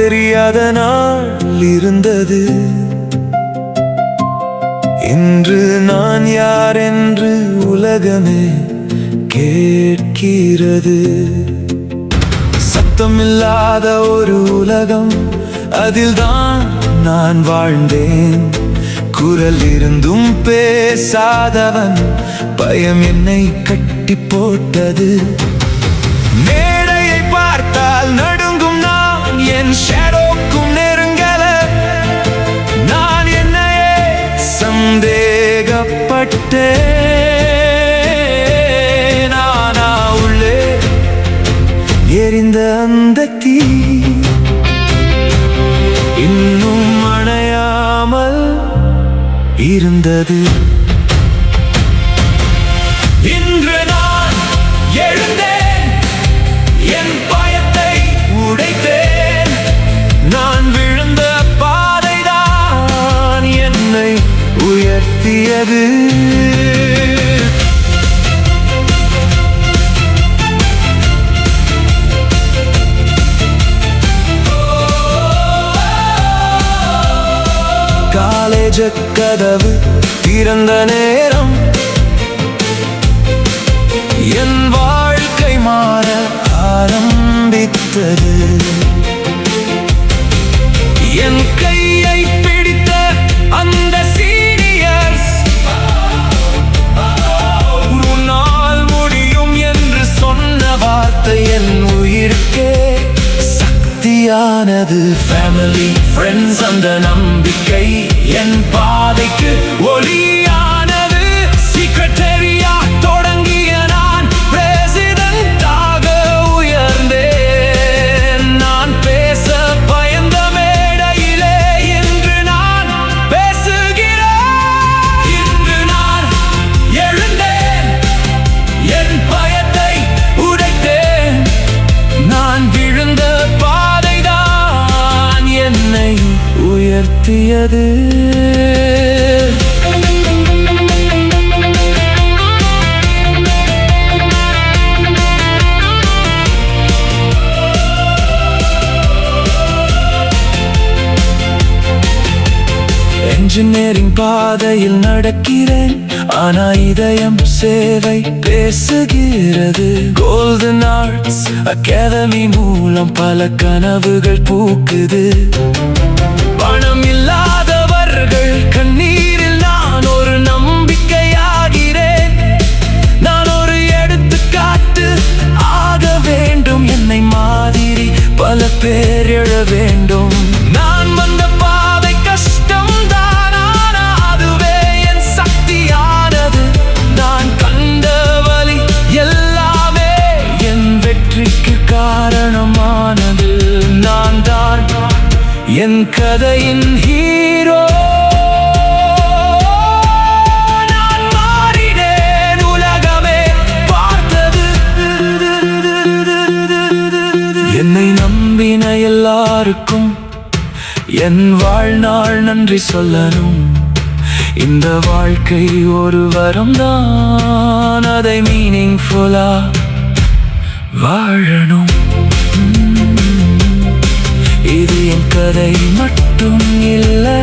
தெரியாத நாள் இருந்தது. இன்று நான் யார் என்று உலகமே கேட்கிறது. சத்தமில்லாத ஒரு உலகம், அதில்தான் நான் வாழ்ந்தேன். குரல் இருந்தும் பேசாதவன், பயம் என்னை கட்டி போட்டது. மேடையை பார்த்தால் நடுங்கும் நான், என் ஷேடோக்கும் நெருங்கல. நான் என்னையே சந்தேகப்பட்டேன். நானா உள்ளே எரிந்த அந்த தீ இன்னும் அணையாமல் இருந்தது. இன்று நான் எழுந்தேன், என் பயத்தை உடைத்தேன். நான் விழுந்த பாதைதான் என்னை உயர்த்தியது. காலேஜ கதவு திறந்த நேரம், என் வாழ்க்கை மாற ஆரம்பித்தது. என் கையை பிடித்த அந்த சீனியர்ஸ், உன்னால் முடியும் என்று சொன்ன வார்த்தை என் உயிருக்கே சக்தியானது. ஃபேமிலி, ஃப்ரெண்ட்ஸ், அந்த நம்பிக்கை என் பாதைக்கு ஒளியானது. செக்ரட்டரியா தொடங்கிய நான் பிரசிடென்டாக உயர்ந்தேன். நான் பேச பயந்த மேடையிலே இன்று நான் பேசுகிறேன். இன்று நான் எழுந்தேன், என் பயத்தை உடைத்தேன். நான் விழுந்த பாதைதான் என்னை உயர்த்தியது. என்ஜினியரிங் பாதையில் நடக்கிறேன், ஆனா இதயம் சேவை பேசுகிறது. கோல்டன் ஆர்ட்ஸ் அகாடமி மூலம் பல கனவுகள் பூக்குது. பணம் இல்லாதவர்கள் கண்ணீரில் நான் ஒரு நம்பிக்கையாகிறேன். நான் ஒரு எடுத்துக்காட்டு ஆக வேண்டும். என்னை மாதிரி பல பேர் எழ வேண்டும். நான் வந்த பாதை கஷ்டம் தான், ஆனா அதுவே என் சக்தியானது. நான் கண்ட வழி எல்லாமே என் வெற்றிக்கு காரணமானது. நான் தான் என் கதையின் ஹீரோ. நான் மாறினேன், உலகமே பார்த்தது. என்னை நம்பின எல்லாருக்கும் என் வாழ்நாள் நன்றி சொல்லணும். இந்த வாழ்க்கை ஒரு வரம் தான், அதை மீனிங்ஃபுல்லா வாழணும். இது என் கதை மட்டும் இல்லை,